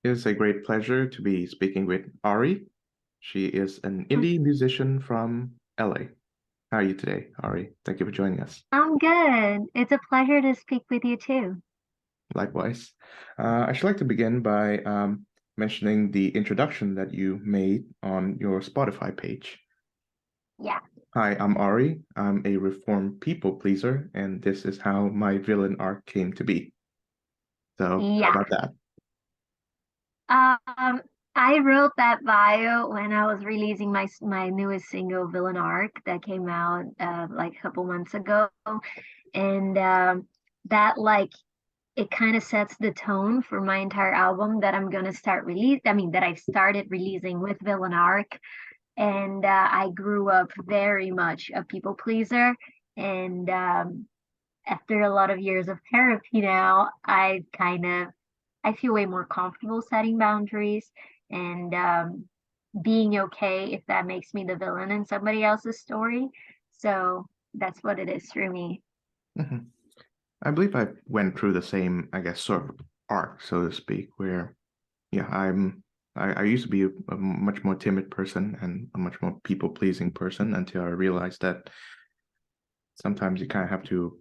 It is a great pleasure to be speaking with Aryy. She is an indie musician from LA. How are you today, Aryy? Thank you for joining us. I'm good. It's a pleasure to speak with you too. Likewise. I should like to begin by mentioning the introduction that you made on your Spotify page. Yeah. Hi, I'm Aryy. I'm a reformed people pleaser, and this is how my villain arc came to be. So, how Yeah. about that? Um, I wrote that bio when I was releasing my newest single, Villain Arc, that came out like a couple months ago. And that like it kind of sets the tone for my entire album that I'm gonna that I've started releasing with Villain Arc. And I grew up very much a people pleaser. And after a lot of years of therapy now, I feel way more comfortable setting boundaries and being okay if that makes me the villain in somebody else's story. So that's what it is for me. Mhm. I believe I went through the same, I guess, sort of arc, so to speak, where yeah, I used to be a much more timid person and a much more people-pleasing person until I realized that sometimes you kind of have to,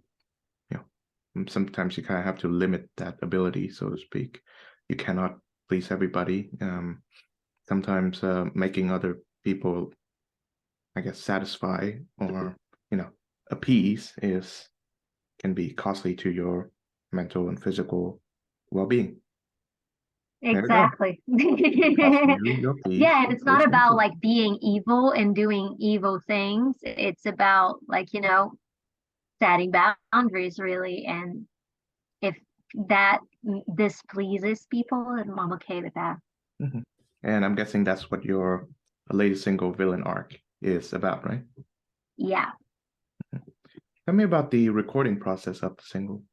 you sometimes you kind of have to limit that ability, so to speak. You cannot please everybody. Sometimes making other people, I guess, satisfy or, you know, appease is can be costly to your mental and physical well-being. There you go. Exactly. Cost you your peace, Yeah, and and it's so not about expensive. like being evil and doing evil things. It's about like, setting boundaries really. And if that displeases people, then I'm okay with that. Mhm. And I'm guessing that's what your latest single, Villain Arc, is about, right? Yeah. Tell me about the recording process of the single.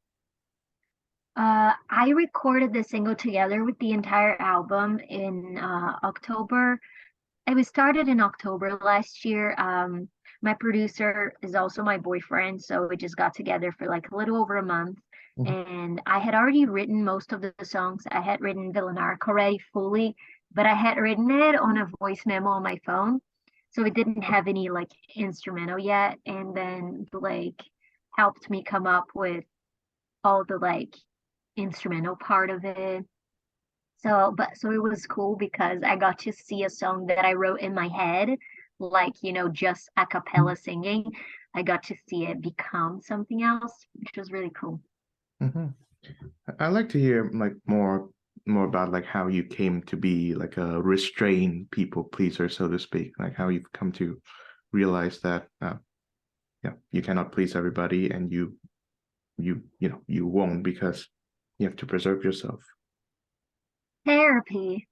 I recorded the single together with the entire album in October. It was started in October last year. My producer is also my boyfriend, so we just got together for like a little over a month. Mhm. And I had already written most of the songs. I had written Villain Arc already fully, but I had written it on a voice memo on my phone. So it didn't have any like instrumental yet. And then Blake helped me come up with all the like instrumental part of it. So it was cool because I got to see a song that I wrote in my head, like, just a cappella singing. I got to see it become something else, which was really cool. Mhm. I like to hear like more about like how you came to be like a restrained people pleaser, so to speak, like how you've come to realize that yeah, you cannot please everybody and you won't because you have to preserve yourself. Therapy,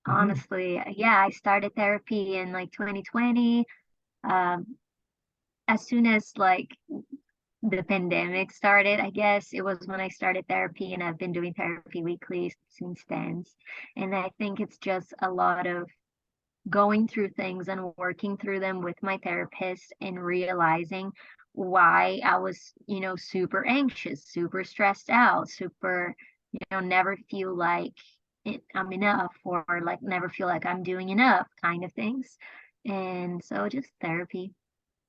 Hmm. honestly. Yeah, I started therapy in like 2020. Um, as soon as like the pandemic started, I guess it was when I started therapy, and I've been doing therapy weekly since then. And I think it's just a lot of going through things and working through them with my therapist and realizing why I was, super anxious, super stressed out, super, never feel like I'm enough or like never feel like I'm doing enough kind of things. And so just therapy.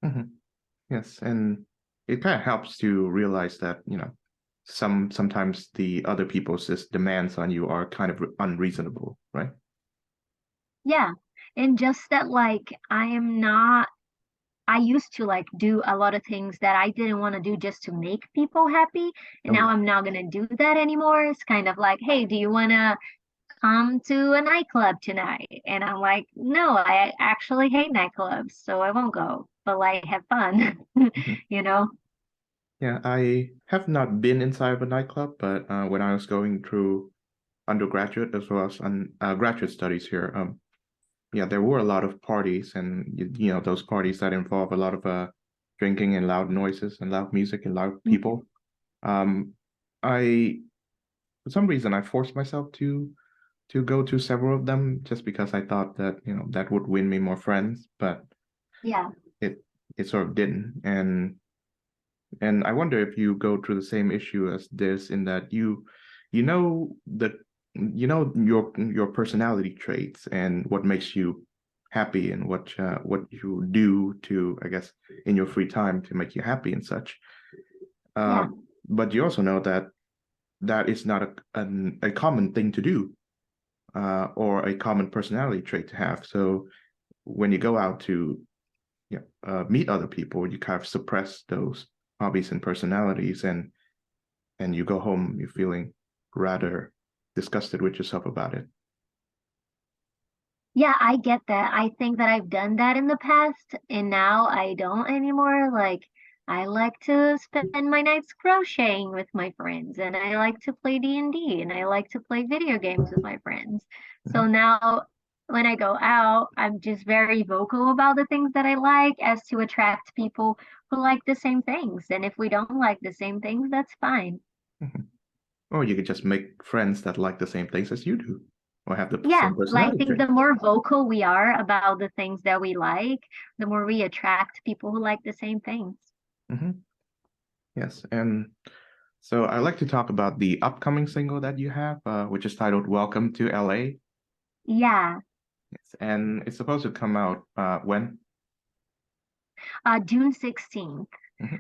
Hmm. Yes, and it kind of helps to realize that, sometimes the other people's just demands on you are kind of unreasonable, right? Yeah. And just that, like, I used to like do a lot of things that I didn't want to do just to make people happy. And Oh now yeah. I'm not going to do that anymore. It's kind of like, hey, do you want to come to a nightclub tonight? And I'm like, no, I actually hate nightclubs, so I won't go, but like have fun, Mhm. you know? Yeah, I have not been inside of a nightclub, but when I was going through undergraduate as well as graduate studies here, yeah, there were a lot of parties, and those parties that involve a lot of drinking and loud noises and loud music and loud people. Um, I for some reason I forced myself to go to several of them just because I thought that that would win me more friends, but Yeah. it it sort of didn't. And I wonder if you go through the same issue as this in that you know the you know your personality traits and what makes you happy and what you do to, I guess, in your free time to make you happy and such. Yeah. But you also know that that is not a common thing to do, or a common personality trait to have. So when you go out to, yeah, meet other people, you kind of suppress those hobbies and personalities, and you go home, you're feeling rather disgusted with yourself about it. Yeah, I get that. I think that I've done that in the past and now I don't anymore. Like, I like to spend my nights crocheting with my friends and I like to play D&D and I like to play video games with my friends. So Mhm, now when I go out, I'm just very vocal about the things that I like as to attract people who like the same things. And if we don't like the same things, that's fine. mhm. Or you could just make friends that like the same things as you do, or have the Yeah, same I personality think trait. the more vocal we are about the things that we like, the more we attract people who like the same things. Hmm. Yes, and so I like to talk about the upcoming single that you have, which is titled "Welcome to LA." Yeah, Yes, and it's supposed to come out when? June 16th.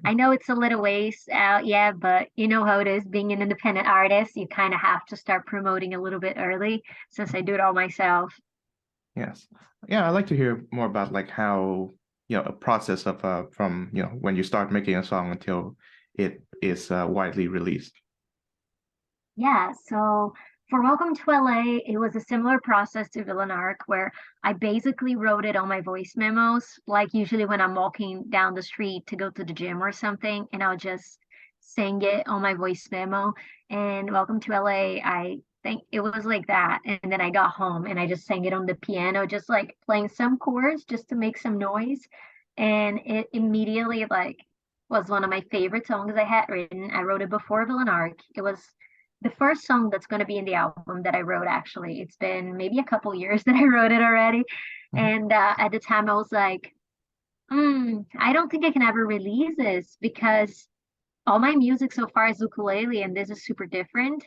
I Mhm. know it's a little ways out, yeah, but you know how it is being an independent artist. You kind of have to start promoting a little bit early since I do it all myself. Yes. Yeah, I'd like to hear more about like how, a process of from, when you start making a song until it is widely released. Yeah, so for Welcome to LA, it was a similar process to Villain Arc where I basically wrote it on my voice memos, like usually when I'm walking down the street to go to the gym or something, and I'll just sing it on my voice memo. And Welcome to LA, I think it was like that. And then I got home and I just sang it on the piano, just like playing some chords just to make some noise. And it immediately like was one of my favorite songs I had written. I wrote it before Villain Arc. It was the first song that's going to be in the album that I wrote, actually. It's been maybe a couple years that I wrote it already. Mhm, And at the time, I was like, I don't think I can ever release this because all my music so far is ukulele, and this is super different.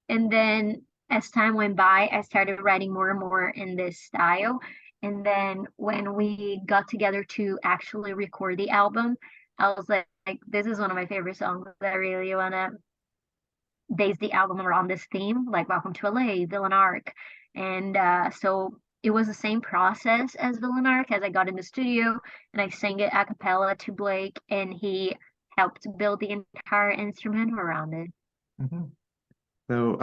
And then as time went by, I started writing more and more in this style. And then when we got together to actually record the album, I was like, this is one of my favorite songs. I really want to base the album around this theme, like Welcome to LA, Villain Arc. And so it was the same process as Villain Arc as I got in the studio and I sang it a cappella to Blake and he helped build the entire instrument around it. mhm. So,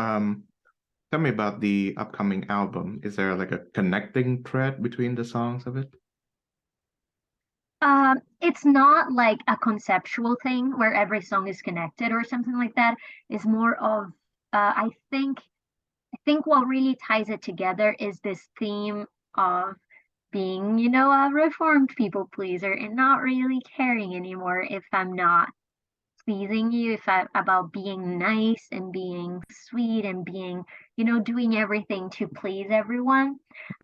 tell me about the upcoming album. Is there like a connecting thread between the songs of it? It's not like a conceptual thing where every song is connected or something like that. It's more of I think what really ties it together is this theme of being, a reformed people pleaser and not really caring anymore if I'm not pleasing you, if I about being nice and being sweet and being, doing everything to please everyone.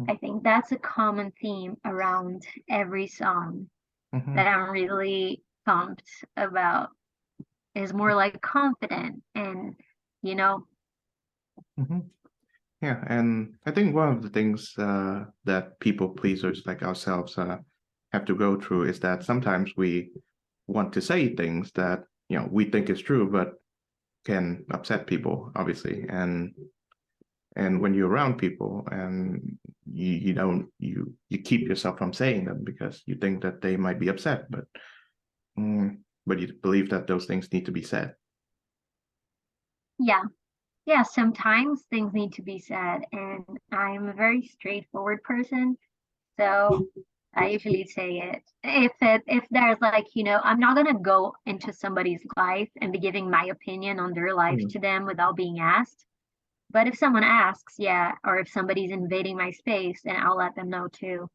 I think that's a common theme around every song Mm-hmm. that I'm really pumped about. Is more like confident and, you know, Hmm. Yeah, and I think one of the things that people pleasers like ourselves have to go through is that sometimes we want to say things that we think is true, but can upset people, obviously. And when you're around people and you don't you keep yourself from saying them because you think that they might be upset, mm, but you believe that those things need to be said. yeah. Yeah, sometimes things need to be said, and I'm a very straightforward person, so I usually say it. If there's like, I'm not gonna go into somebody's life and be giving my opinion on their life Mm. to them without being asked. But if someone asks, yeah, or if somebody's invading my space, then I'll let them know too.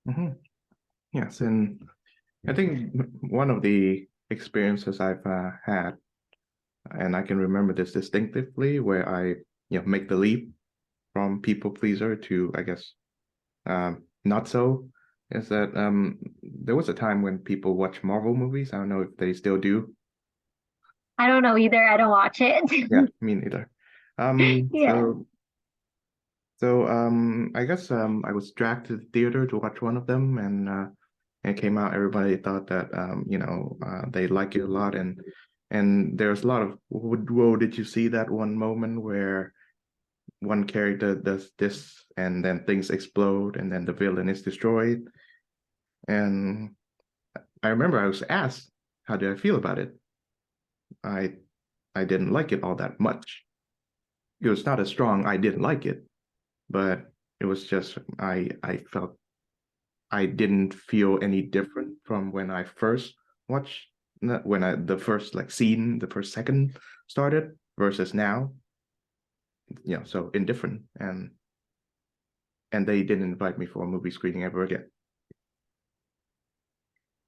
Hmm. Yes, and I think one of the experiences I've had, and I can remember this distinctively, where I make the leap from people pleaser to, I guess, not so, is that there was a time when people watch Marvel movies. I don't know if they still do. I don't know either. I don't watch it. Yeah, me neither. Yeah. So So I guess I was dragged to the theater to watch one of them, and it came out. Everybody thought that they like it a lot, and there's a lot of whoa, did you see that one moment where one character does this and then things explode and then the villain is destroyed? And I remember I was asked, how did I feel about it? I I didn't like it all that much. It was not as strong. I didn't like it, but it was just I felt I didn't feel any different from when I first watched when I the first like scene, the first second started versus now. So indifferent, and they didn't invite me for a movie screening ever again.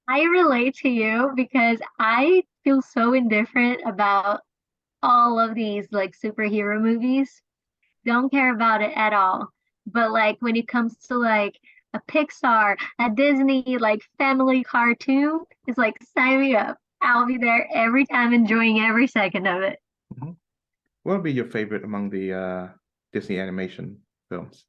I relate to you because I feel so indifferent about all of these like superhero movies. Don't care about it at all. But like when it comes to like a Pixar, a Disney like family cartoon, it's like sign me up. I'll be there every time enjoying every second of it. Mhm. What would be your favorite among the Disney animation films?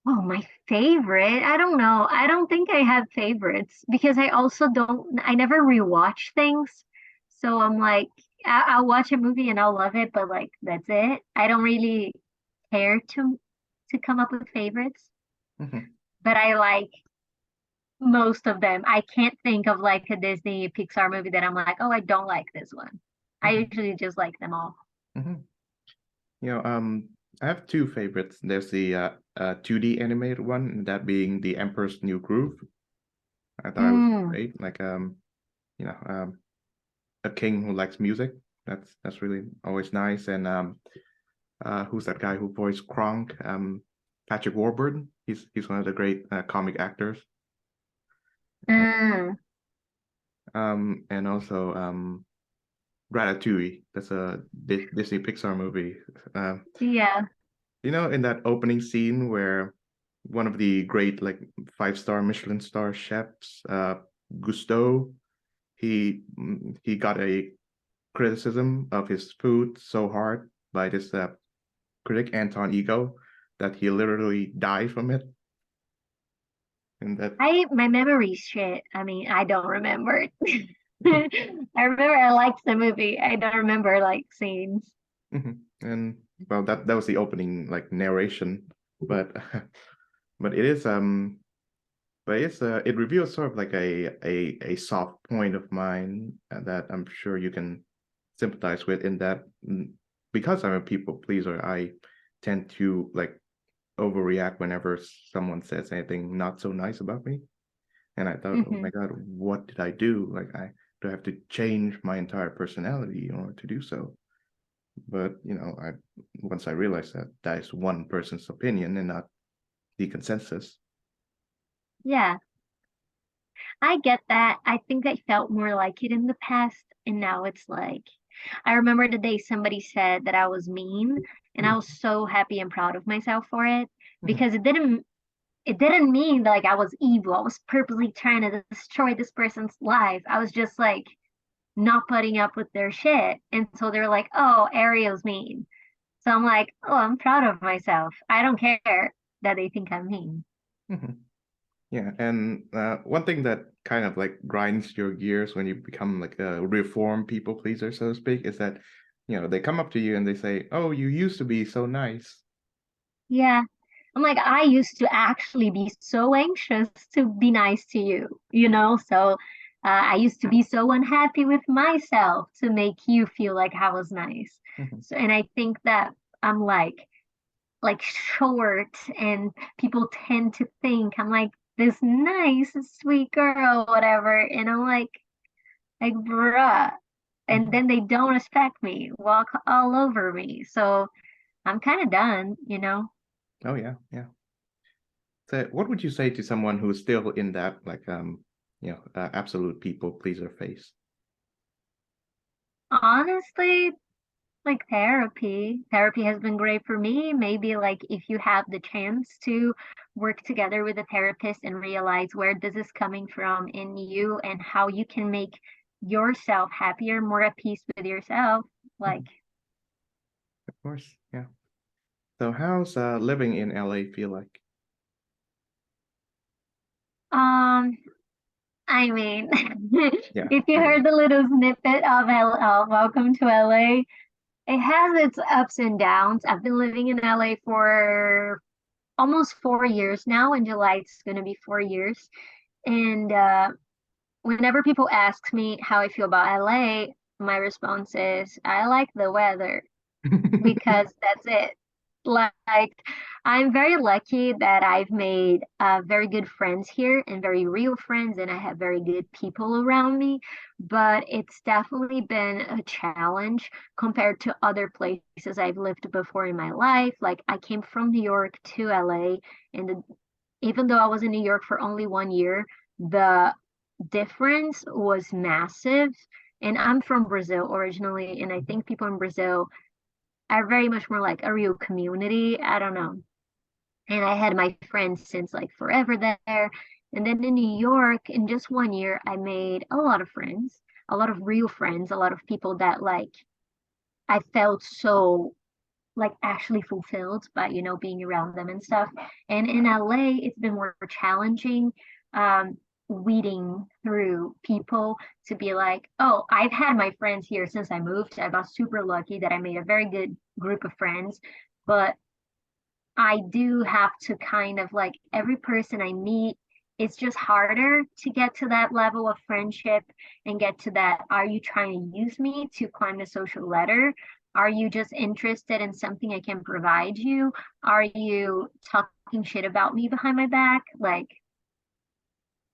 Oh, my favorite? I don't know. I don't think I have favorites because I also don't, I never rewatch things. So I'm like, I'll watch a movie and I'll love it, but like that's it. I don't really care to come up with favorites, Mhm. but I like most of them. I can't think of like a Disney Pixar movie that I'm like, oh, I don't like this one. I Mhm. usually just like them all. Mhm. I have two favorites. There's the 2D animated one, that being The Emperor's New Groove. I thought it was Mm. great. Like you know, a king who likes music. That's really always nice. And who's that guy who voiced Kronk? Patrick Warburton. He's one of the great comic actors. Mm. And also Ratatouille. That's a Disney Pixar movie. Um, Yeah. in that opening scene where one of the great like five-star Michelin star chefs, Gusteau, he got a criticism of his food so hard by this critic Anton Ego that he literally died from it. And that My memory's shit. I mean, I don't remember it. I remember I liked the movie. I don't remember like scenes. and well, that was the opening like narration, but but it is but it reveals sort of like a soft point of mine that I'm sure you can sympathize with, in that because I'm a people pleaser, I tend to like overreact whenever someone says anything not so nice about me. And I thought, oh Hmm. my God, what did I do? Like, I do have to change my entire personality in order to do so. But I once I realized that that is one person's opinion and not the consensus. Yeah, I get that. I think I felt more like it in the past, and now it's like I remember the day somebody said that I was mean, and I was so happy and proud of myself for it because it didn't mean like I was evil. I was purposely trying to destroy this person's life. I was just like not putting up with their shit. And so they're like, oh, Ariel's mean. So I'm like, oh, I'm proud of myself. I don't care that they think I'm mean. Yeah, and one thing that kind of like grinds your gears when you become like a reformed people pleaser, so to speak, is that they come up to you and they say, "Oh, you used to be so nice." Yeah. I'm like, I used to actually be so anxious to be nice to you, you know? So I used to be so unhappy with myself to make you feel like I was nice. So, and I think that I'm like short and people tend to think I'm like this nice, sweet girl, whatever. And I'm like, bruh. And then they don't respect me, walk all over me. So I'm kind of done, you know? Oh yeah, yeah. So, what would you say to someone who's still in that like absolute people pleaser phase? Honestly, like therapy. Therapy has been great for me. Maybe like if you have the chance to work together with a therapist and realize where this is coming from in you and how you can make yourself happier, more at peace with yourself. Like, Of course, yeah. So how's living in LA feel like? Um, I mean, Yeah, if you I heard the little snippet of Welcome to LA, it has its ups and downs. I've been living in LA for almost 4 years now. In July, it's going to be 4 years. And whenever people ask me how I feel about LA, my response is, I like the weather. Because that's it. Like, I'm very lucky that I've made very good friends here and very real friends, and I have very good people around me. But it's definitely been a challenge compared to other places I've lived before in my life. Like, I came from New York to LA, and even though I was in New York for only 1 year, the difference was massive. And I'm from Brazil originally, and I think people in Brazil are very much more like a real community. I don't know. And I had my friends since like forever there. And then in New York, in just 1 year, I made a lot of friends, a lot of real friends, a lot of people that like I felt so like actually fulfilled by, being around them and stuff. And in LA, it's been more challenging, weeding through people to be like, oh, I've had my friends here since I moved. I got super lucky that I made a very good group of friends, but I do have to kind of like every person I meet, it's just harder to get to that level of friendship and get to that. Are you trying to use me to climb the social ladder? Are you just interested in something I can provide you? Are you talking shit about me behind my back? Like,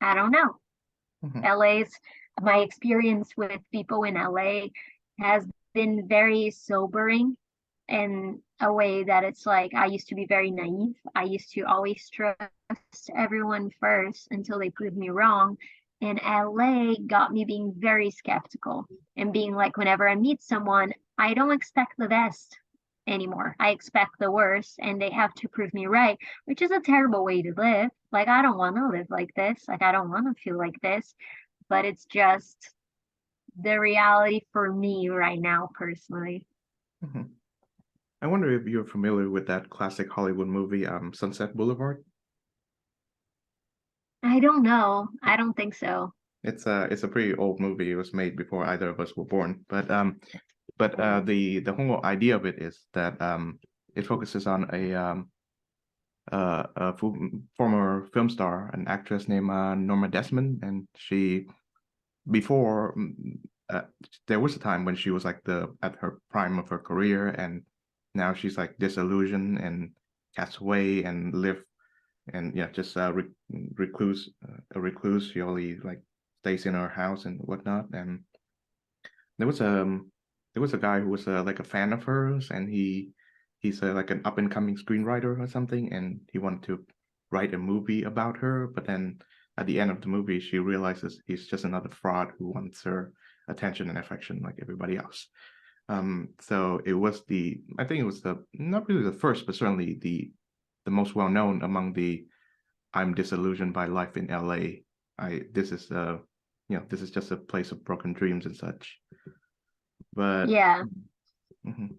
I don't know. Mhm. LA's my experience with people in LA has been very sobering in a way that it's like I used to be very naive. I used to always trust everyone first until they proved me wrong. And LA got me being very skeptical and being like, whenever I meet someone, I don't expect the best anymore. I expect the worst, and they have to prove me right, which is a terrible way to live. Like, I don't want to live like this. Like, I don't want to feel like this, but it's just the reality for me right now, personally. Mhm. I wonder if you're familiar with that classic Hollywood movie, Sunset Boulevard. I don't know. I don't think so. It's a pretty old movie. It was made before either of us were born. But the whole idea of it is that it focuses on a former film star, an actress named Norma Desmond, and she before uh, there was a time when she was like the at her prime of her career, and now she's like disillusioned and casts away and live and yeah, just recluse, a recluse. She only like stays in her house and whatnot. And there was there was a guy who was like a fan of hers, and he's like an up and coming screenwriter or something, and he wanted to write a movie about her. But then at the end of the movie, she realizes he's just another fraud who wants her attention and affection like everybody else. So it was I think it was the not really the first, but certainly the most well known among the I'm disillusioned by life in LA. I this is this is just a place of broken dreams and such. But Yeah. mhm,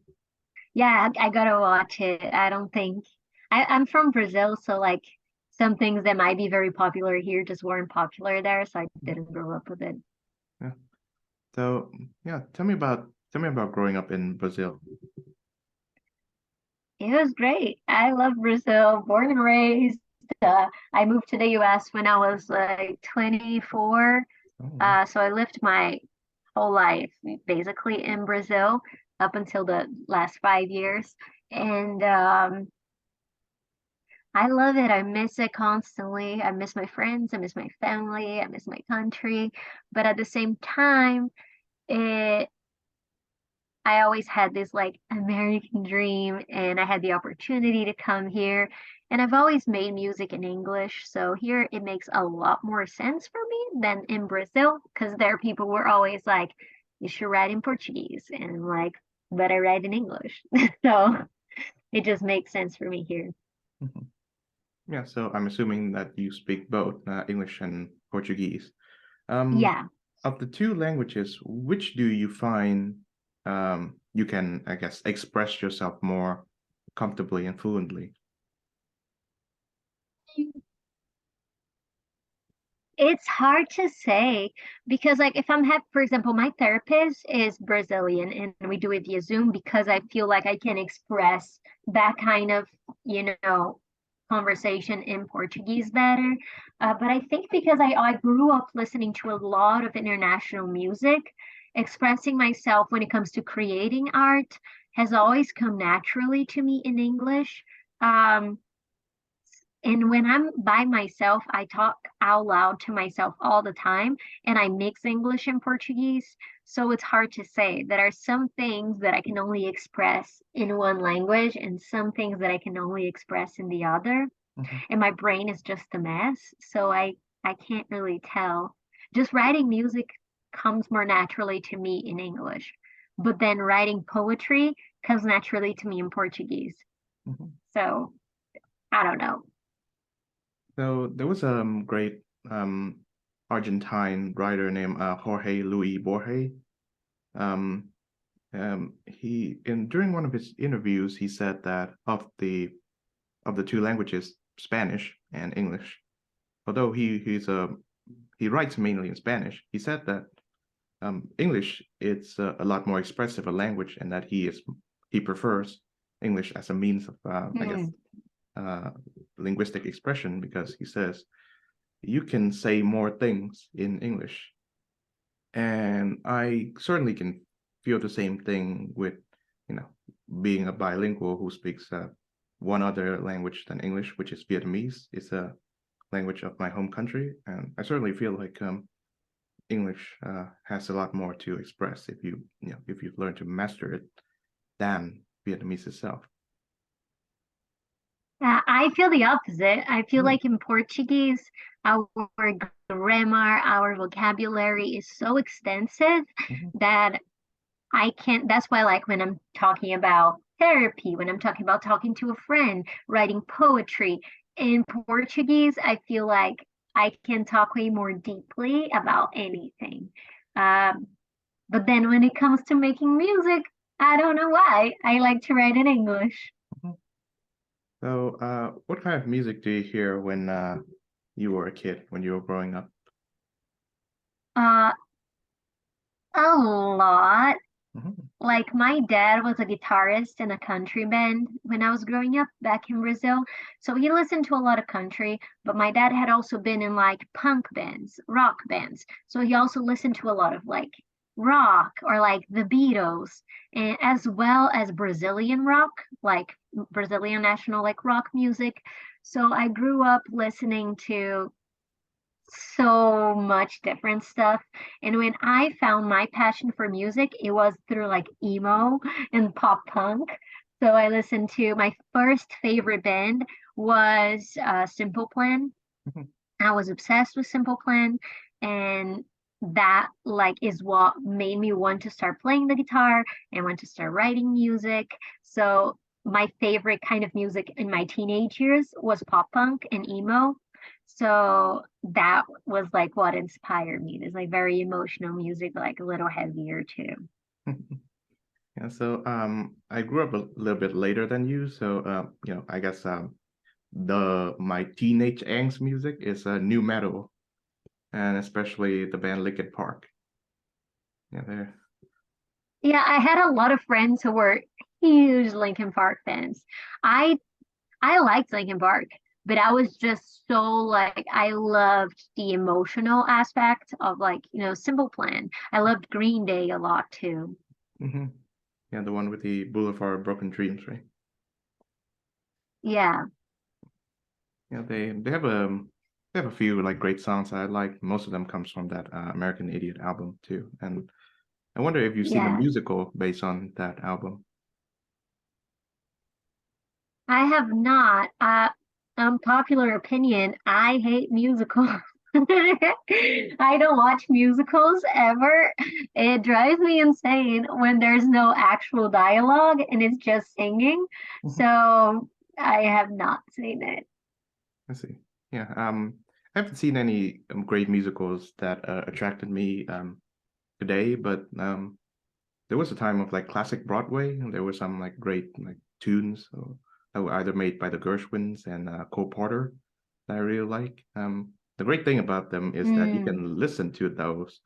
Yeah, I gotta watch it. I don't think I'm from Brazil, so like some things that might be very popular here just weren't popular there, so I didn't grow up with it. yeah. So yeah, tell me about growing up in Brazil. It was great. I love Brazil, born and raised. I moved to the US when I was like 24. Oh, wow. So I lived my whole life basically in Brazil up until the last 5 years. And I love it. I miss it constantly. I miss my friends. I miss my family. I miss my country. But at the same time, it I always had this like American dream, and I had the opportunity to come here. And I've always made music in English, so here it makes a lot more sense for me than in Brazil, because there people were always like, you should write in Portuguese, and I'm like, but I write in English. So it just makes sense for me here. Mhm. Yeah, so I'm assuming that you speak both English and Portuguese. Um, Yeah. of the two languages, which do you find you can, I guess, express yourself more comfortably and fluently? It's hard to say because, like, if for example, my therapist is Brazilian and we do it via Zoom because I feel like I can express that kind of, you know, conversation in Portuguese better. But I think because I grew up listening to a lot of international music, expressing myself when it comes to creating art has always come naturally to me in English. Um, and when I'm by myself, I talk out loud to myself all the time, and I mix English and Portuguese. So it's hard to say. There are some things that I can only express in one language, and some things that I can only express in the other. Mhm, And my brain is just a mess. So I can't really tell. Just writing music comes more naturally to me in English, but then writing poetry comes naturally to me in Portuguese. mhm. So I don't know. So there was a great um, Argentine writer named Jorge Luis Borges. Um, he in during one of his interviews, he said that of the two languages, Spanish and English, although he writes mainly in Spanish, he said that English it's a lot more expressive a language, and that he prefers English as a means of I guess Hmm. uh, linguistic expression because he says you can say more things in English. And I certainly can feel the same thing with, you know, being a bilingual who speaks one other language than English, which is Vietnamese. It's a language of my home country, and I certainly feel like English has a lot more to express if you've learned to master it than Vietnamese itself. I feel the opposite. I feel Mm, like in Portuguese, our grammar, our vocabulary is so extensive mhm, that I can't. That's why, like, when I'm talking about therapy, when I'm talking about talking to a friend, writing poetry in Portuguese, I feel like I can talk way more deeply about anything. Um, but then when it comes to making music, I don't know why. I like to write in English. mhm. So, what kind of music do you hear when you were a kid, when you were growing up? Uh, a lot. Mhm, Like my dad was a guitarist in a country band when I was growing up back in Brazil. So he listened to a lot of country, but my dad had also been in like punk bands, rock bands. So he also listened to a lot of like rock or like the Beatles, and as well as Brazilian rock, like Brazilian national like rock music. So I grew up listening to so much different stuff. And when I found my passion for music, it was through like emo and pop punk. So I listened to my first favorite band was Simple Plan. mhm. I was obsessed with Simple Plan, and that like is what made me want to start playing the guitar and want to start writing music. So my favorite kind of music in my teenage years was pop punk and emo. So that was like what inspired me. It's like very emotional music, like a little heavier too. Yeah, so I grew up a little bit later than you, so I guess the my teenage angst music is new metal, and especially the band Linkin Park. Yeah, they're Yeah, I had a lot of friends who were huge Linkin Park fans. I I liked Linkin Park, but I was just so like I loved the emotional aspect of like, Simple Plan. I loved Green Day a lot too. hmm yeah, the one with the Boulevard of Broken Dreams, right? Yeah. Yeah, they have a few like great songs I like. Most of them comes from that American Idiot album too, and I wonder if you've seen a Yeah. musical based on that album. I have not. Unpopular opinion, I hate musicals. I don't watch musicals ever. It drives me insane when there's no actual dialogue and it's just singing. Mhm. So I have not seen it. I see. Yeah, I haven't seen any great musicals that attracted me today, but there was a time of like classic Broadway, and there were some like great like tunes. So either made by the Gershwins and Cole Porter that I really like. The great thing about them is that you Mm, can listen to those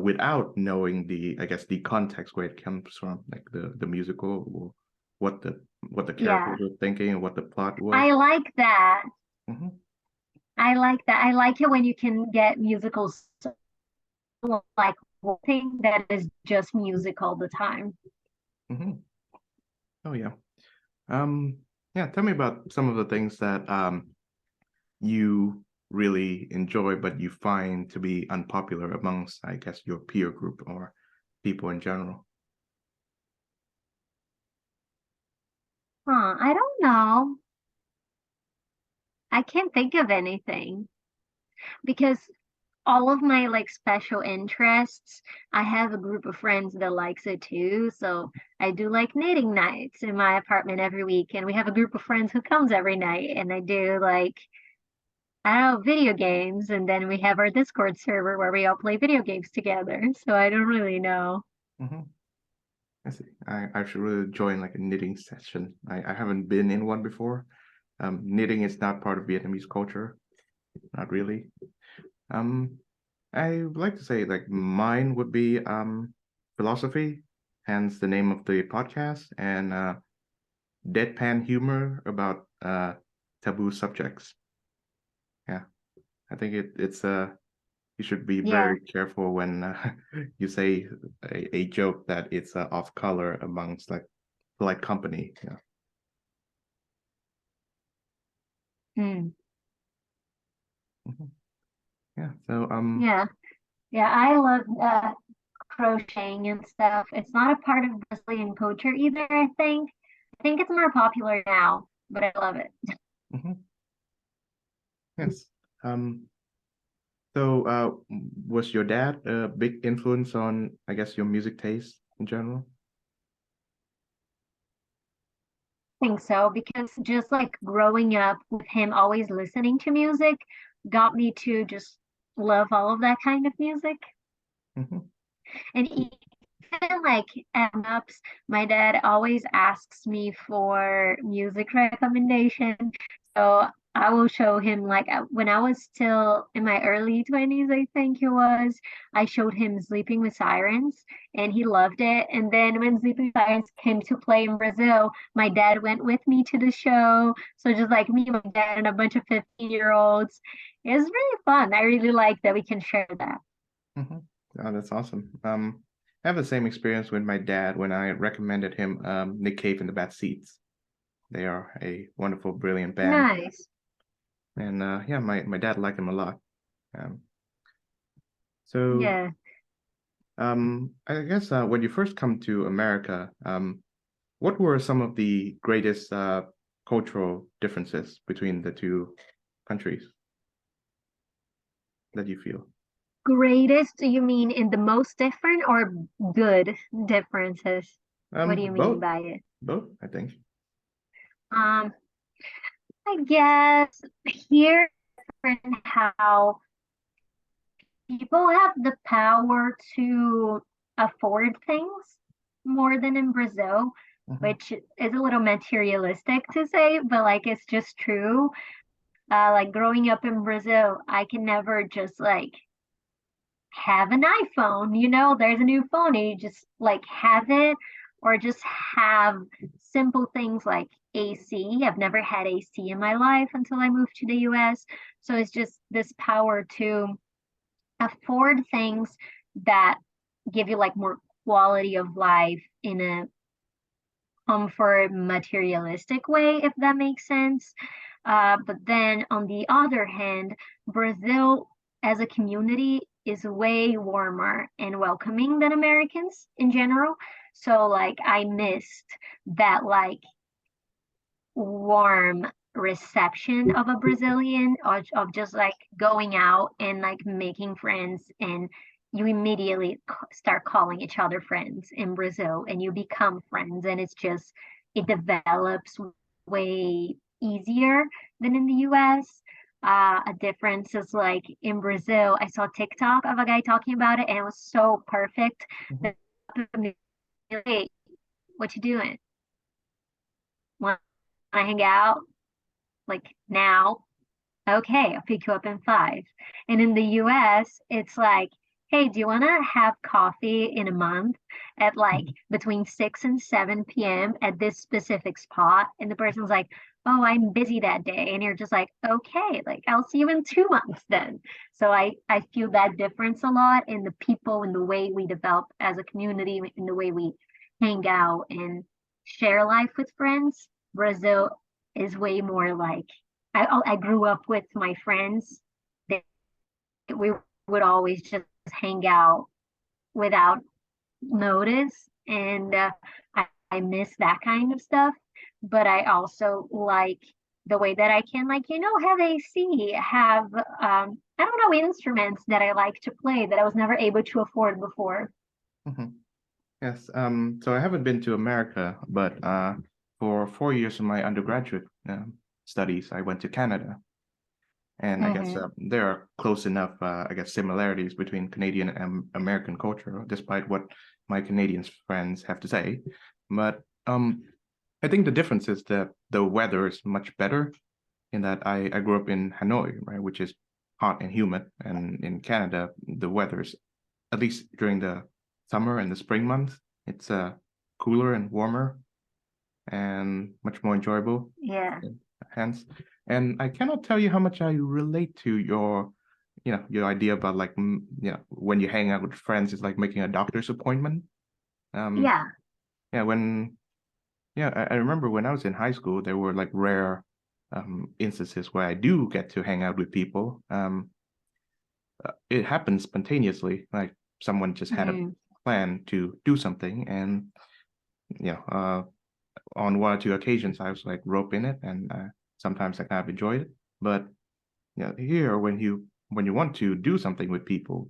without knowing the, I guess, the context where it comes from, like the musical or what the what the yeah, characters were thinking and what the plot was. I like that. Hmm. I like that. I like it when you can get musicals like one thing that is just music all the time. Hmm. Oh yeah. Um, yeah. Tell me about some of the things that you really enjoy, but you find to be unpopular amongst, I guess, your peer group or people in general. Huh, I don't know. I can't think of anything because all of my like special interests, I have a group of friends that likes it too. So I do like knitting nights in my apartment every week, and we have a group of friends who comes every night, and I do like I don't know, video games, and then we have our Discord server where we all play video games together. So I don't really know. Hmm. I see. I should really join like a knitting session. I haven't been in one before. Knitting is not part of Vietnamese culture, not really. Um, I would like to say like mine would be philosophy, hence the name of the podcast, and deadpan humor about taboo subjects. Yeah, I think it's you should be Yeah. very careful when you say a joke that it's off color amongst like company. Yeah. Hmm. Mhm. Yeah. So Yeah. Yeah. I love crocheting and stuff. It's not a part of Brazilian culture either, I think. I think it's more popular now, but I love it. mhm, yes. Um so was your dad a big influence on, I guess, your music taste in general? Think so because just like growing up with him always listening to music got me to just love all of that kind of music. Hmm. And even like at ups, my dad always asks me for music recommendation. So I will show him like when I was still in my early 20s, I think it was, I showed him Sleeping with Sirens and he loved it. And then when Sleeping with Sirens came to play in Brazil, my dad went with me to the show. So just like me, my dad, and a bunch of 15-year-olds. It was really fun. I really like that we can share that. Hmm. Oh, that's awesome. I have the same experience with my dad when I recommended him Nick Cave and the Bad Seeds. They are a wonderful, brilliant band. Nice. And yeah, my dad liked them a lot. Um, so Yeah. I guess when you first come to America, what were some of the greatest cultural differences between the two countries that you feel? Greatest, do you mean in the most different or good differences? What do you mean Both, by it? both, I think. Um, I guess here different how people have the power to afford things more than in Brazil, Hmm. which is a little materialistic to say, but like it's just true. Like growing up in Brazil, I can never just like have an iPhone, there's a new phone and you just like have it or just have simple things like AC. I've never had AC in my life until I moved to the US. So it's just this power to afford things that give you like more quality of life in a comfort materialistic way, if that makes sense. But then on the other hand, Brazil as a community is way warmer and welcoming than Americans in general. So like I missed that like warm reception of a Brazilian of just like going out and like making friends and you immediately start calling each other friends in Brazil and you become friends and it develops way easier than in the US. A difference is like in Brazil, I saw TikTok of a guy talking about it and it was so perfect. Hmm. Hey, what you doing? to hang out? Like now? Okay, I'll pick you up in 5. And in the US, it's like, hey, do you want to have coffee in a month at like between 6 and 7 p.m. at this specific spot? And the person's like, oh, I'm busy that day. And you're just like, okay, like I'll see you in 2 months then. So I feel that difference a lot in the people, in the way we develop as a community, in the way we hang out and share life with friends. Brazil is way more like I grew up with my friends. That we would always just hang out without notice, and I miss that kind of stuff. But I also like the way that I can, like, have AC, have I don't know, instruments that I like to play that I was never able to afford before. Mhm. Yes. So I haven't been to America, but for 4 years of my undergraduate studies, I went to Canada. And I guess Hmm. there are close enough, I guess, similarities between Canadian and American culture, despite what my Canadian friends have to say. But I think the difference is that the weather is much better in that I grew up in Hanoi, right, which is hot and humid. And in Canada, the weather is, at least during the summer and the spring months, it's cooler and warmer and much more enjoyable. Yeah. Hence, and I cannot tell you how much I relate to your idea about like, when you hang out with friends, it's like making a doctor's appointment. Um, Yeah. yeah, I remember when I was in high school, there were like rare instances where I do get to hang out with people. It happens spontaneously, like someone just had a Mm. plan to do something, and on 1 or 2 occasions, I was like rope in it, and sometimes I kind of enjoyed it. But here when you want to do something with people,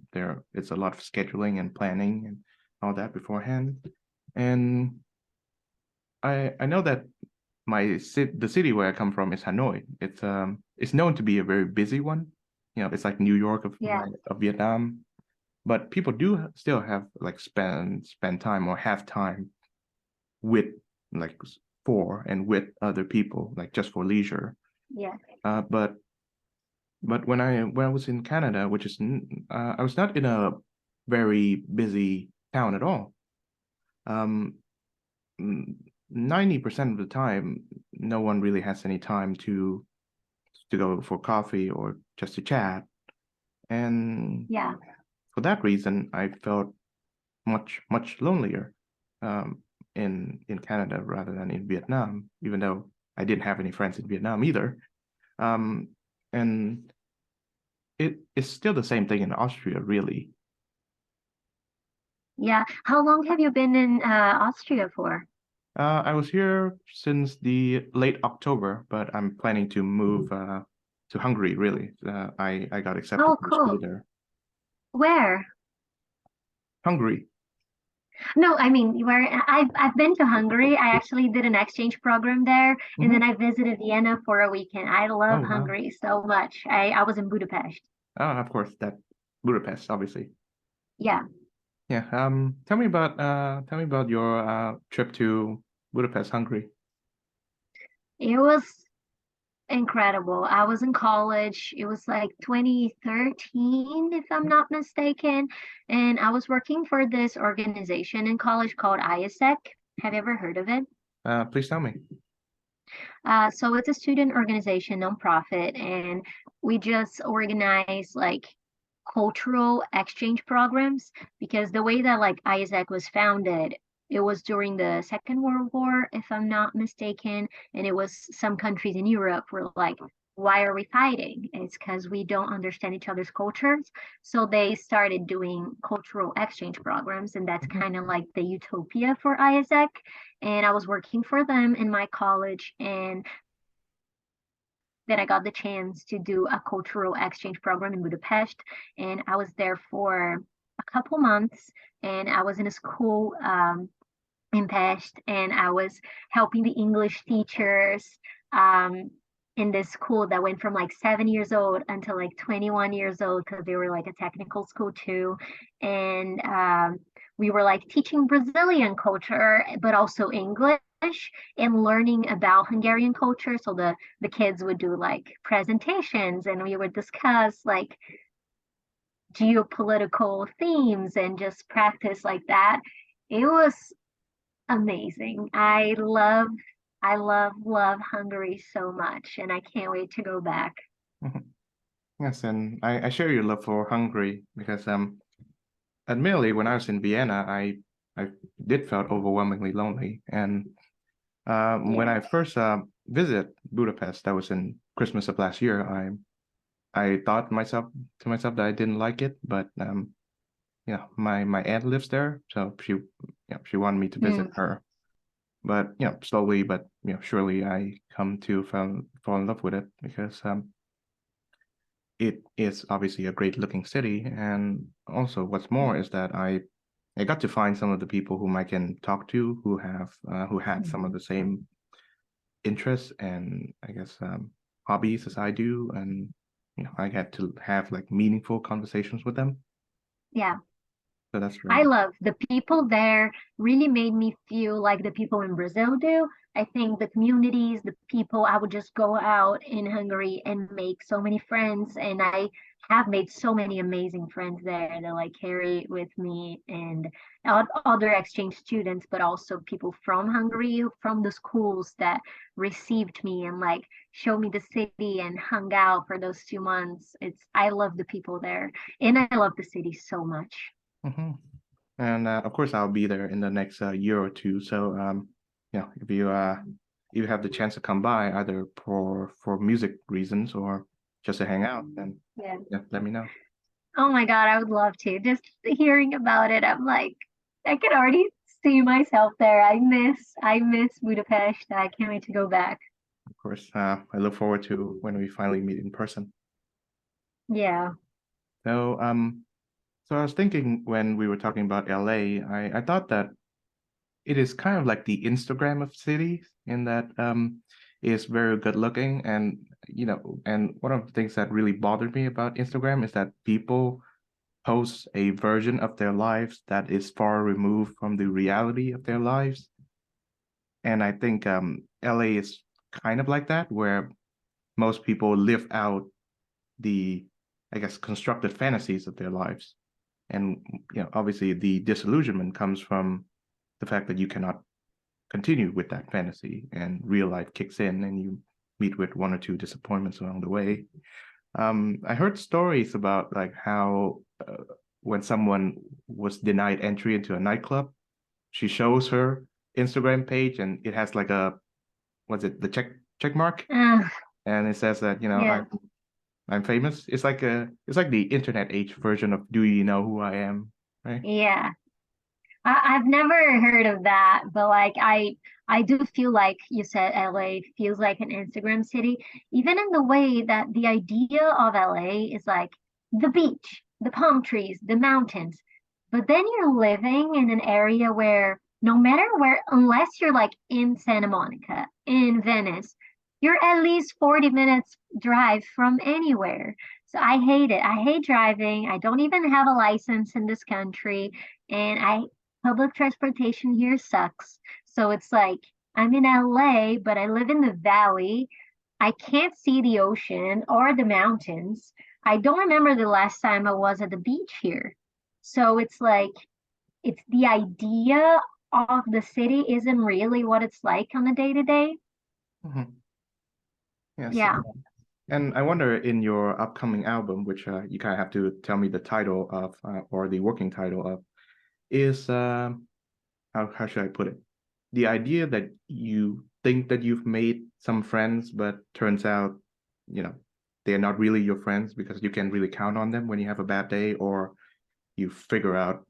it's a lot of scheduling and planning and all that beforehand. And I know that the city where I come from is Hanoi. It's known to be a very busy one. It's like New York Yeah. of Vietnam. But people do still have like spend time or have time with like for and with other people, like just for leisure. Yeah. But when I was in Canada, I was not in a very busy town at all. Um, 90% of the time, no one really has any time to go for coffee or just to chat. And Yeah. for that reason, I felt much lonelier um, in Canada rather than in Vietnam, even though I didn't have any friends in Vietnam either. Um, and it is still the same thing in Austria, really. Yeah. How long have you been in Austria for? I was here since the late October, but I'm planning to move to Hungary, really. I got accepted Oh, to school cool. there. Where? Hungary. No, I mean, where I've been to Hungary. I actually did an exchange program there, and then Hmm. I visited Vienna for a weekend. I love Oh, wow. Hungary so much. I was in Budapest. Oh, of course, that Budapest, obviously. Yeah, Yeah. Tell me about your trip to Budapest, Hungary. it was incredible. I was in college. It was like 2013, if I'm not mistaken, and I was working for this organization in college called ISEC. Have you ever heard of it? Please tell me. So it's a student organization, nonprofit, and we just organize like cultural exchange programs because the way that like ISAC was founded, it was during the Second World War, if I'm not mistaken, and it was some countries in Europe were like, why are we fighting? It's because we don't understand each other's cultures. So they started doing cultural exchange programs, and that's Mhm. kind of like the utopia for ISAC. And I was working for them in my college, and then I got the chance to do a cultural exchange program in Budapest, and I was there for a couple months. And I was in a school in Pest, and I was helping the English teachers um, in this school that went from like 7 years old until like 21 years old because they were like a technical school too. And we were like teaching Brazilian culture, but also English. and learning about Hungarian culture. So the kids would do like presentations and we would discuss like geopolitical themes and just practice like that. It was amazing. I love Hungary so much and I can't wait to go back. Mhm. Yes, and I share your love for Hungary because admittedly when I was in Vienna, I did felt overwhelmingly lonely. And when Yeah. I first visited Budapest, that was in Christmas of last year, I thought myself that I didn't like it, but my aunt lives there, so she wanted me to visit Mm, her. But slowly but surely I come to fall in love with it because it is obviously a great looking city, and also what's more is that I got to find some of the people whom I can talk to who had some of the same interests and I guess hobbies as I do, and I had to have like meaningful conversations with them. yeah. So that's I right. love the people there really made me feel like the people in Brazil do. I think the communities, the people, I would just go out in Hungary and make so many friends. And I have made so many amazing friends there that like carry with me and other exchange students, but also people from Hungary, from the schools that received me and like showed me the city and hung out for those 2 months. I love the people there and I love the city so much. Hmm. And of course, I'll be there in the next year or two. So, if you have the chance to come by, either for music reasons or just to hang out, then Yeah. yeah, let me know. Oh my God, I would love to. Just hearing about it, I'm like, I can already see myself there. I miss Budapest. I can't wait to go back. Of course, I look forward to when we finally meet in person. Yeah. So, so I was thinking when we were talking about LA, I thought that it is kind of like the Instagram of cities in that it's very good looking, and and one of the things that really bothered me about Instagram is that people post a version of their lives that is far removed from the reality of their lives. And I think LA is kind of like that, where most people live out the, I guess, constructed fantasies of their lives. And obviously the disillusionment comes from the fact that you cannot continue with that fantasy and real life kicks in and you meet with one or two disappointments along the way. I heard stories about like how when someone was denied entry into a nightclub, she shows her Instagram page and it has like a what's it the check mark, Uh, and it says that yeah. I'm famous. It's like the internet age version of Do you know who I am, right? Yeah. I've never heard of that, but like I do feel like you said LA feels like an Instagram city, even in the way that the idea of LA is like the beach, the palm trees, the mountains. But then you're living in an area where no matter where, unless you're like in Santa Monica, in Venice, you're at least 40 minutes drive from anywhere. So I hate it. I hate driving. I don't even have a license in this country. And I public transportation here sucks. So it's like I'm in LA, but I live in the valley. I can't see the ocean or the mountains. I don't remember the last time I was at the beach here. So it's like it's the idea of the city isn't really what it's like on a day to day. Mhm. Yes. Yeah. And I wonder in your upcoming album, which you kind of have to tell me the title of, or the working title of, is how should I put it? The idea that you think that you've made some friends, but turns out, you know, they're not really your friends because you can really count on them when you have a bad day, or you figure out,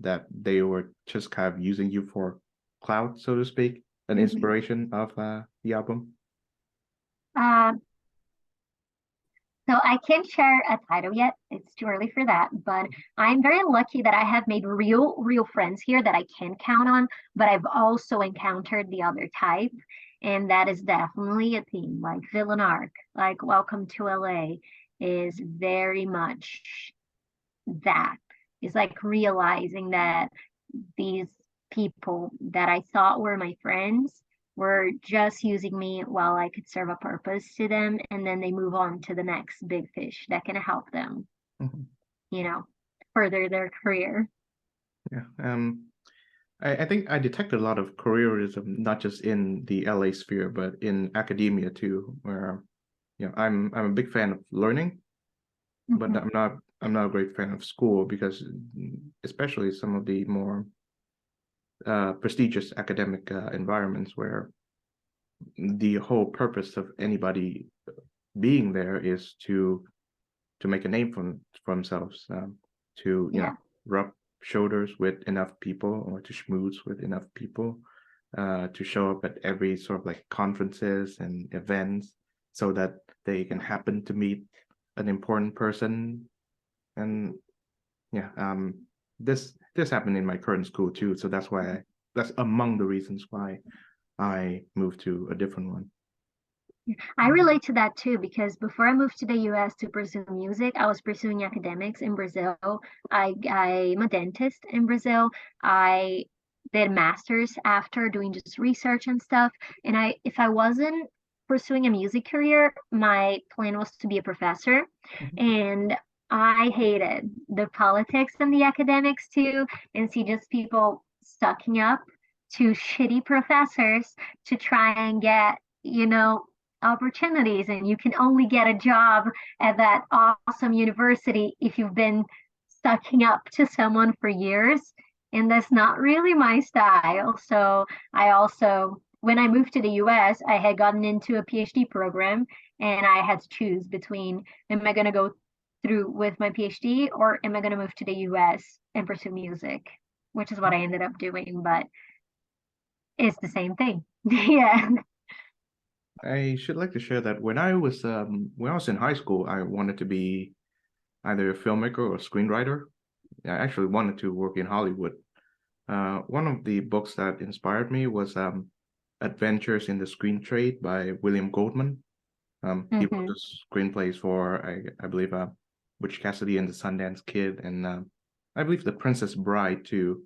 that they were just kind of using you for clout, so to speak, an Mhm. inspiration of the album. Um, So I can't share a title yet. It's too early for that, but I'm very lucky that I have made real friends here that I can count on, but I've also encountered the other type, and that is definitely a theme like Villain Arc, like Welcome to LA is very much that. It's like realizing that these people that I thought were my friends were just using me while I could serve a purpose to them, and then they move on to the next big fish that can help them, Mhm. you know, further their career. Yeah. I think I detected a lot of careerism, not just in the LA sphere, but in academia too, where I'm a big fan of learning, but Hmm. I'm not a great fan of school because especially some of the more prestigious academic environments where the whole purpose of anybody being there is to make a name for themselves, to Yeah. rub shoulders with enough people or to schmooze with enough people, to show up at every sort of like conferences and events so that they can happen to meet an important person. And yeah, this happened in my current school too, so that's among the reasons why I moved to a different one. I relate to that too because before I moved to the US to pursue music, I was pursuing academics in Brazil. I'm a dentist in Brazil. I did masters after doing just research and stuff. And if I wasn't pursuing a music career, my plan was to be a professor. Mhm. And I hated the politics and the academics too, and see just people sucking up to shitty professors to try and get, opportunities, and you can only get a job at that awesome university if you've been sucking up to someone for years, and that's not really my style. So I also, when I moved to the US, I had gotten into a PhD program, and I had to choose between, am I going to go through with my PhD, or am I going to move to the US and pursue music, which is what I ended up doing, but it's the same thing. Yeah. I should like to share that when I was in high school, I wanted to be either a filmmaker or a screenwriter. I actually wanted to work in Hollywood. One of the books that inspired me was Adventures in the Screen Trade by William Goldman. He wrote Hmm. the screenplays for I believe Butch Cassidy and the Sundance Kid, and I believe The Princess Bride too.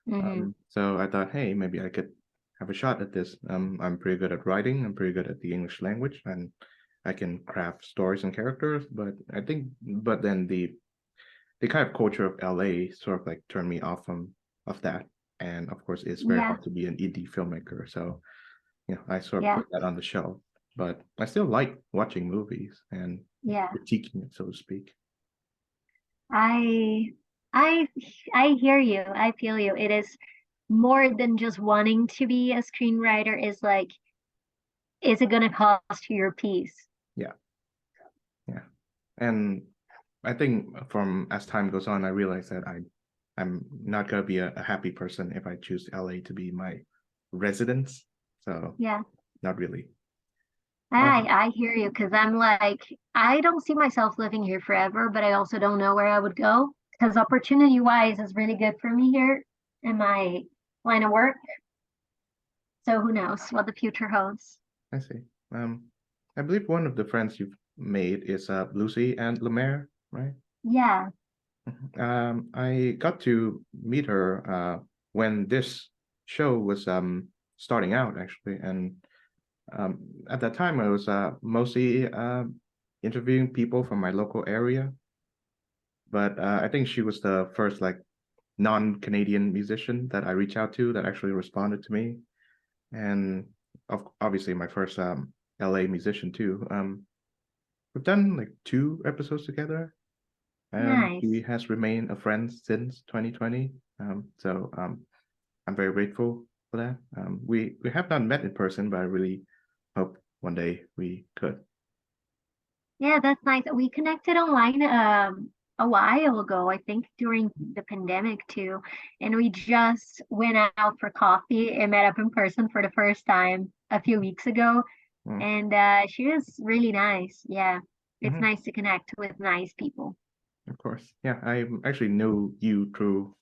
Hmm. So I thought, hey, maybe I could have a shot at this. I'm pretty good at writing. I'm pretty good at the English language, and I can craft stories and characters. But then the kind of culture of LA sort of like turned me off of that. And of course, it's very Yeah. hard to be an indie filmmaker. So I sort of Yeah. put that on the shelf. But I still like watching movies and Yeah. critiquing it, so to speak. I I I hear you. I feel you. It is more than just wanting to be a screenwriter, is like, is it gonna cost you your piece? Yeah, yeah. And I think from as time goes on, I realize that I'm not gonna be a happy person if I choose LA to be my residence. So Yeah. not really. I hear you because I'm like, I don't see myself living here forever, but I also don't know where I would go because opportunity wise is really good for me here in my line of work. So who knows what the future holds. I see. Um, I believe one of the friends you've made is Lucy and Lemaire, right? Yeah. I got to meet her when this show was starting out actually, and at that time I was mostly interviewing people from my local area, but I think she was the first like non-Canadian musician that I reached out to that actually responded to me, and obviously my first LA musician too. We've done like 2 episodes together, and she Nice. has remained a friend since 2020. So I'm very grateful for that. We have not met in person, but I really hope one day we could. Yeah, that's nice. We connected online a while ago, I think during the pandemic too. And we just went out for coffee and met up in person for the first time a few weeks ago. Mm. And she was really nice. Yeah. It's Mhm. nice to connect with nice people. Of course. Yeah, I actually knew you through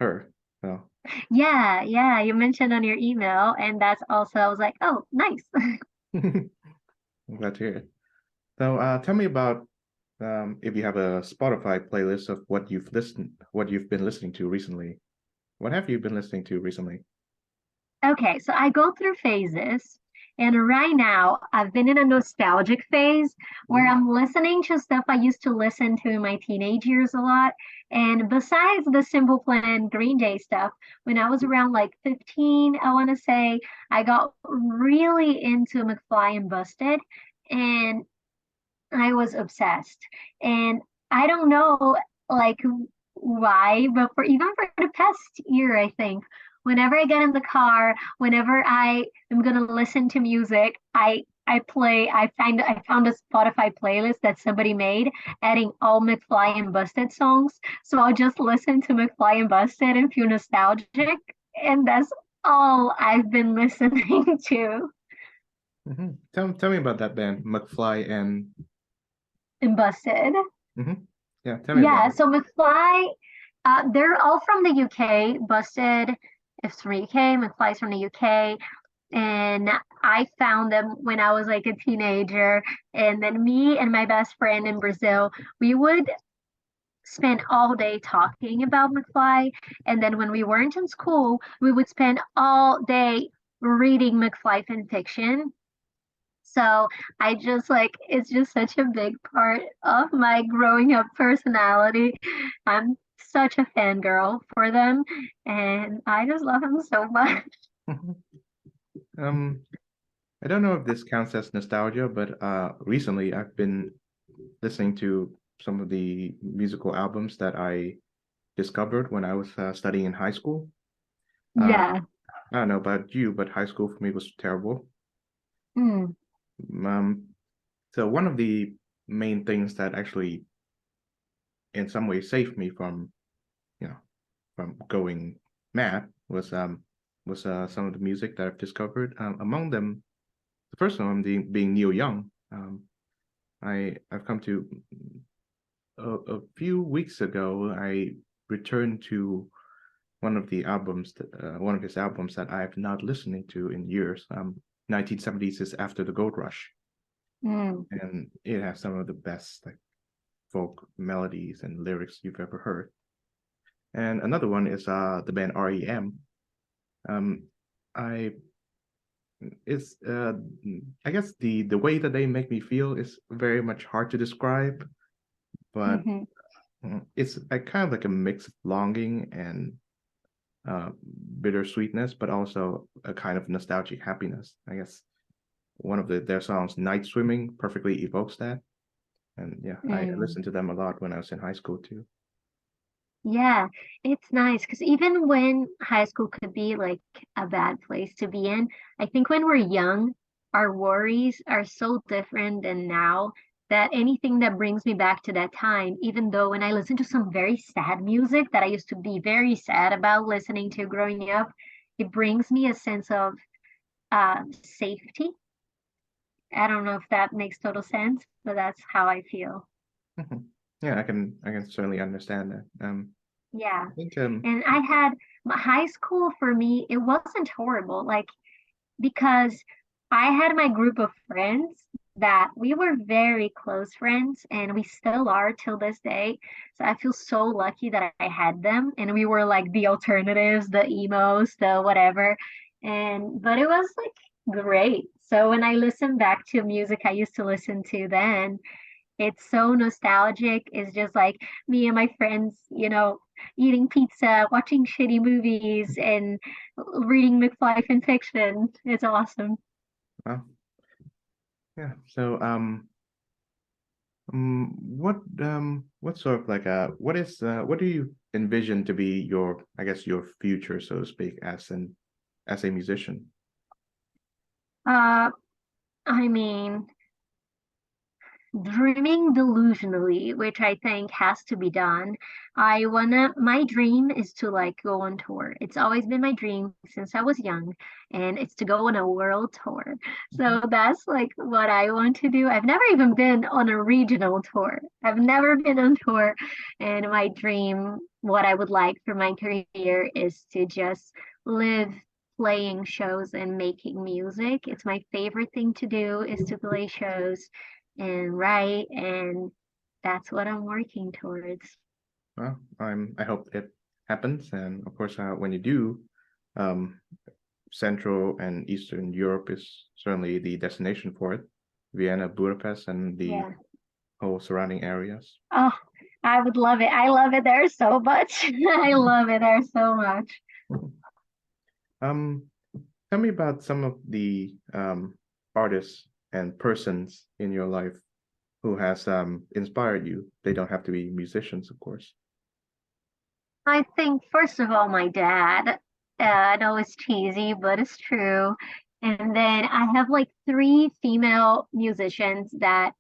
her. So Yeah, yeah. You mentioned on your email, and that's also, I was like, oh, nice. I'm glad to hear it. So tell me about if you have a Spotify playlist of what you've been listening to recently. What have you been listening to recently? Okay, so I go through phases, and right now I've been in a nostalgic phase where Ooh. I'm listening to stuff I used to listen to in my teenage years a lot. And besides the Simple Plan Green Day stuff, when I was around like 15, I want to say, I got really into McFly and Busted, and I was obsessed. And I don't know like why, but for even for the past year, I think, whenever I get in the car, whenever I am gonna listen to music, I found a Spotify playlist that somebody made adding all McFly and Busted songs. So I'll just listen to McFly and Busted and feel nostalgic. And that's all I've been listening to Tell me about that band, McFly and in Busted. yeah, tell me about Yeah, it. so McFly, they're all from the UK. Busted is from the UK, McFly's from the UK. And I found them when I was like a teenager. And then me and my best friend in Brazil, we would spend all day talking about McFly. And then when we weren't in school, we would spend all day reading McFly fan fiction. So I just like it's just such a big part of my growing up personality. I'm such a fangirl for them, and I just love them so much. Um, I don't know if this counts as nostalgia, but recently I've been listening to some of the musical albums that I discovered when I was studying in high school. Uh, Yeah. I don't know about you, but high school for me was terrible. Mm. Um, so one of the main things that actually, in some way, saved me from, you know, from going mad was some of the music that I've discovered. Among them, the first one being Neil Young. I've come to a few weeks ago. I returned to one of his albums that I have not listening to in years. 1970s is After the Gold Rush, Mm. and it has some of the best like folk melodies and lyrics you've ever heard. And another one is the band REM. Um, I it's I guess the way that they make me feel is very much hard to describe, but Hmm. it's a kind of like a mix of longing and uh, bittersweetness, but also a kind of nostalgic happiness. I guess one of their songs, "Night Swimming," perfectly evokes that. And yeah, I Mm. listened to them a lot when I was in high school too. Yeah, it's nice because even when high school could be like a bad place to be in, I think when we're young, our worries are so different than now that anything that brings me back to that time, even though when I listen to some very sad music that I used to be very sad about listening to growing up, it brings me a sense of safety. I don't know if that makes total sense, but that's how I feel. Yeah, I can certainly understand that. Yeah. I think And I had my high school for me, it wasn't horrible. Like, because I had my group of friends that we were very close friends and we still are till this day. So I feel so lucky that I had them and we were like the alternatives, the emos, the whatever. And but it was like great. So when I listen back to music I used to listen to then, it's so nostalgic. It's just like me and my friends, eating pizza, watching shitty movies, and reading McFly fan fiction. It's awesome. well, yeah. So what sort of like what do you envision to be your I guess your future, so to speak, as a musician? Uh, I mean, dreaming delusionally, which I think has to be done. My dream is to like go on tour. It's always been my dream since I was young, and it's to go on a world tour. So that's like what I want to do. I've never even been on a regional tour. I've never been on tour, and my dream, what I would like for my career is to just live playing shows and making music. It's my favorite thing to do is to play shows and write, and that's what I'm working towards. Well, I hope it happens. And of course, when you do, um, Central and Eastern Europe is certainly the destination for it. Vienna, Budapest, and the Yeah. whole surrounding areas. Oh, I would love it. I love it there so much. I love it there so much. Um, Tell me about some of the artists and persons in your life who has inspired you. They don't have to be musicians, of course. I think, first of all, my dad. I know it's cheesy, but it's true. And then I have like three female musicians that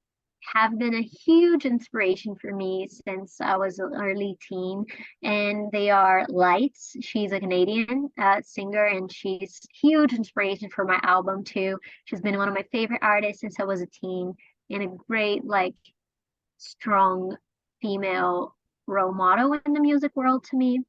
have been a huge inspiration for me since I was an early teen. And they are Lights. She's a Canadian singer, and she's huge inspiration for my album too. She's been one of my favorite artists since I was a teen, and a great, like, strong female role model in the music world to me,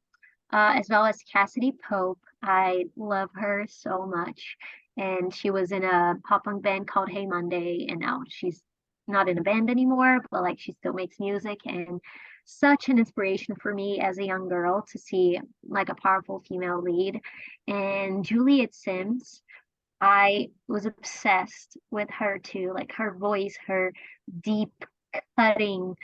as well as Cassidy Pope. I love her so much. And she was in a pop punk band called Hey Monday, and now she's not in a band anymore, but like she still makes music, and such an inspiration for me as a young girl to see like a powerful female lead. And Juliet Sims, I was obsessed with her too, like her voice, her deep, cutting,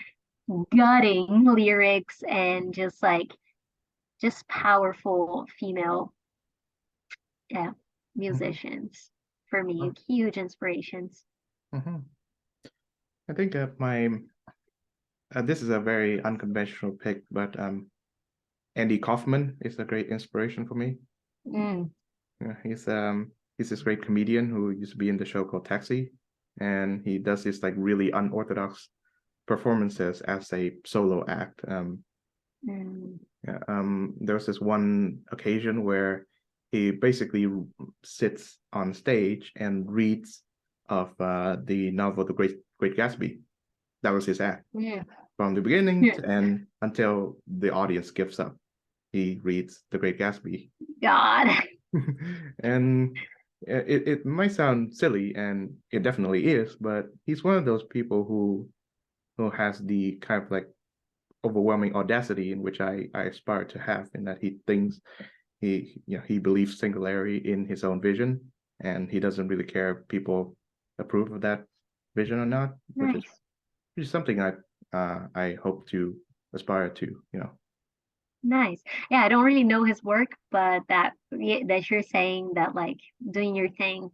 gutting lyrics, and just powerful female, yeah, Mhm. musicians for me, Oh, huge inspirations. mhm. I think my this is a very unconventional pick, but Andy Kaufman is a great inspiration for me. Mm, Yeah, he's this great comedian who used to be in the show called Taxi, and he does this like really unorthodox performances as a solo act. mm, Yeah, there was this one occasion where he basically sits on stage and reads of the novel The Great Gatsby. That was his act yeah. from the beginning Yeah. to end until the audience gives up. He reads The Great Gatsby. God. And it might sound silly, and it definitely is, but he's one of those people who has the kind of like overwhelming audacity in which I aspire to have, in that he thinks he believes singularly in his own vision, and he doesn't really care if people approve of that vision or not, Nice. which is something I hope to aspire to, you know. Nice. Yeah, I don't really know his work, but that, yeah, that you're saying that like doing your thing,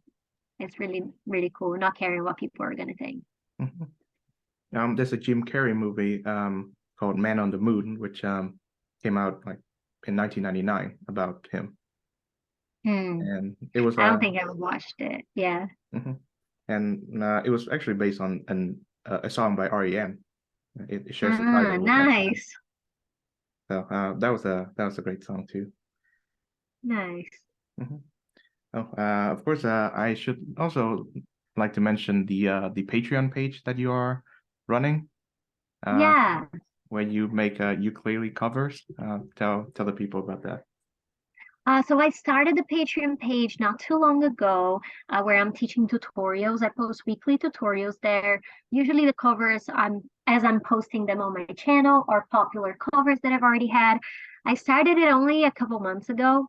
it's really, really cool, not caring what people are gonna think. Mhm. There's a Jim Carrey movie called Man on the Moon, which came out like in 1999 about him, Hmm. and it was I don't think I ever watched it. Yeah. mhm. And it was actually based on a song by REM. It shares the Ah, title with that song. nice. So that was a great song too. Nice. Mhm. Oh, of course, I should also like to mention the Patreon page that you are running, uh, Yeah. where you make ukulele covers. Tell the people about that. So I started the Patreon page not too long ago, where I'm teaching tutorials. I post weekly tutorials there. Usually the covers I'm posting them on my channel are popular covers that I've already had. I started it only a couple months ago,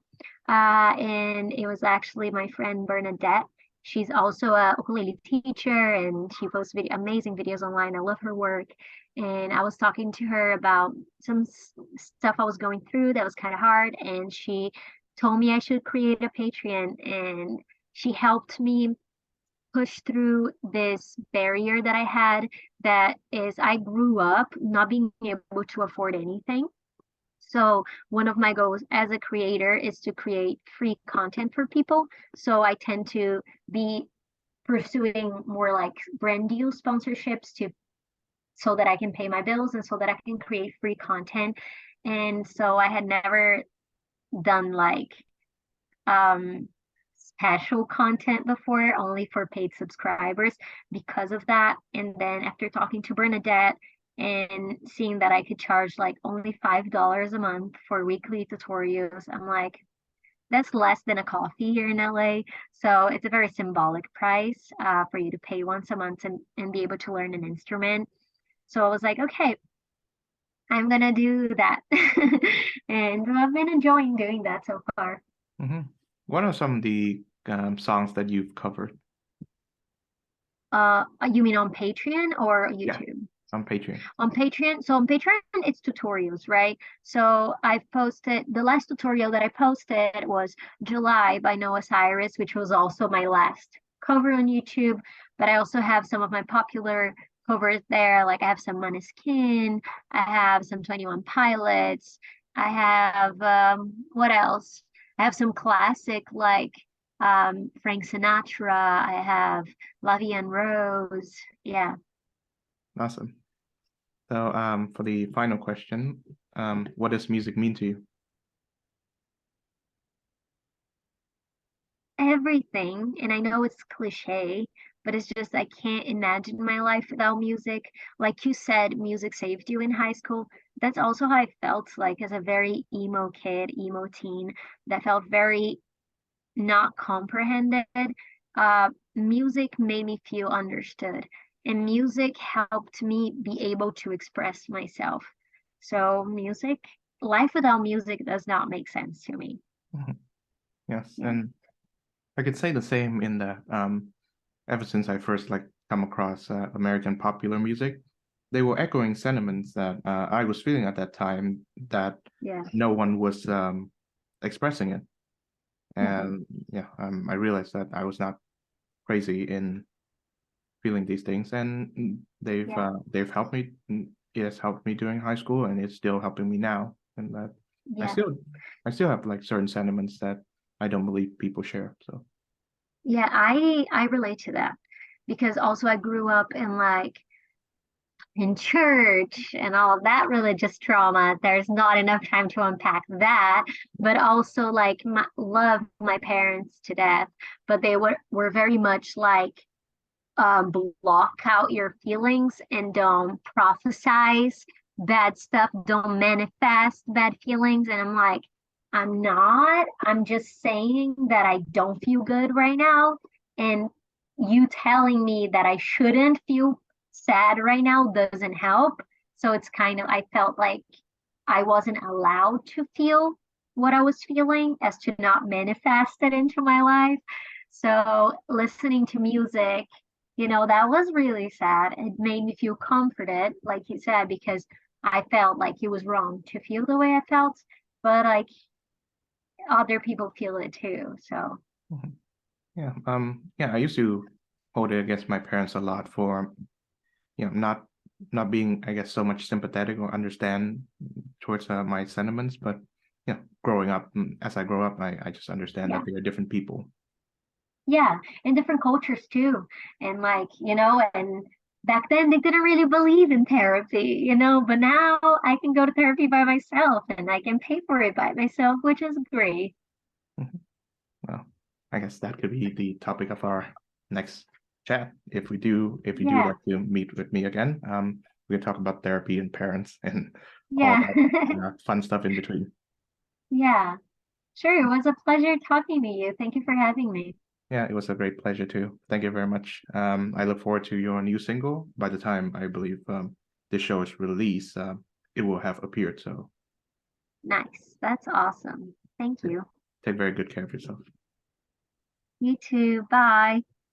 and it was actually my friend Bernadette. She's also a ukulele teacher, and she posts amazing videos online. I love her work. And I was talking to her about some stuff I was going through that was kind of hard, and she told me I should create a Patreon, and she helped me push through this barrier that I had, that is I grew up not being able to afford anything. So one of my goals as a creator is to create free content for people. So I tend to be pursuing more like brand deal sponsorships to so that I can pay my bills and so that I can create free content. And so I had never done like um, special content before, only for paid subscribers because of that. And then after talking to Bernadette and seeing that I could charge like only $5 a month for weekly tutorials, I'm like, that's less than a coffee here in LA. So it's a very symbolic price for you to pay once a month and be able to learn an instrument. So I was like, okay, I'm gonna do that. And I've been enjoying doing that so far. Hmm. What are some of the songs that you've covered? You mean on Patreon or Yeah, YouTube? on Patreon. On Patreon, it's tutorials, right? So I've posted the last tutorial that I posted was July by Noah Cyrus, which was also my last cover on YouTube. But I also have some of my popular covers there. Like I have some Skin, I have some 21 Pilots, I have what else? I have some classic like Frank Sinatra, I have La Vie en Rose. Yeah. Awesome. So, for the final question, what does music mean to you? Everything, and I know it's cliche, but it's just I can't imagine my life without music. Like you said, music saved you in high school. That's also how I felt like as a very emo kid, emo teen that felt very not comprehended. Music made me feel understood, and music helped me be able to express myself. So music, life without music does not make sense to me. Mhm. Yes, Yeah. and I could say the same in that ever since I first like come across American popular music, they were echoing sentiments that I was feeling at that time that Yeah. no one was expressing it. Mhm. And yeah, I realized that I was not crazy in feeling these things, and Yeah. they've helped me. It has helped me during high school, and it's still helping me now. And that I Yeah. still I still have like certain sentiments that I don't believe people share. So Yeah, I relate to that because also I grew up in like in church and all of that religious trauma. There's not enough time to unpack that, but also like love my parents to death, but they were very much like block out your feelings and don't prophesize bad stuff, don't manifest bad feelings. And I'm like, I'm not, I'm just saying that I don't feel good right now. And you telling me that I shouldn't feel sad right now doesn't help. So it's kind of, I felt like I wasn't allowed to feel what I was feeling as to not manifest it into my life. So listening to music, that was really sad. It made me feel comforted, like you said, because I felt like it was wrong to feel the way I felt, but like other people feel it too. So mhm. Yeah, yeah, I used to hold it against my parents a lot for not being, I guess, so much sympathetic or understand towards my sentiments. But yeah, growing up, as I grow up, I just understand yeah, that they are different people. yeah, in different cultures too. And like, and back then they didn't really believe in therapy, but now I can go to therapy by myself and I can pay for it by myself, which is great. Mhm. Well, I guess that could be the topic of our next chat. If you do Yeah, like to meet with me again, we can talk about therapy and parents and all yeah, that fun stuff in between. yeah. Sure, it was a pleasure talking to you. Thank you for having me. Yeah, it was a great pleasure too. Thank you very much. I look forward to your new single. By the time I believe this show is released, it will have appeared. So Nice. That's awesome. Thank take you. take very good care of yourself. You too. Bye.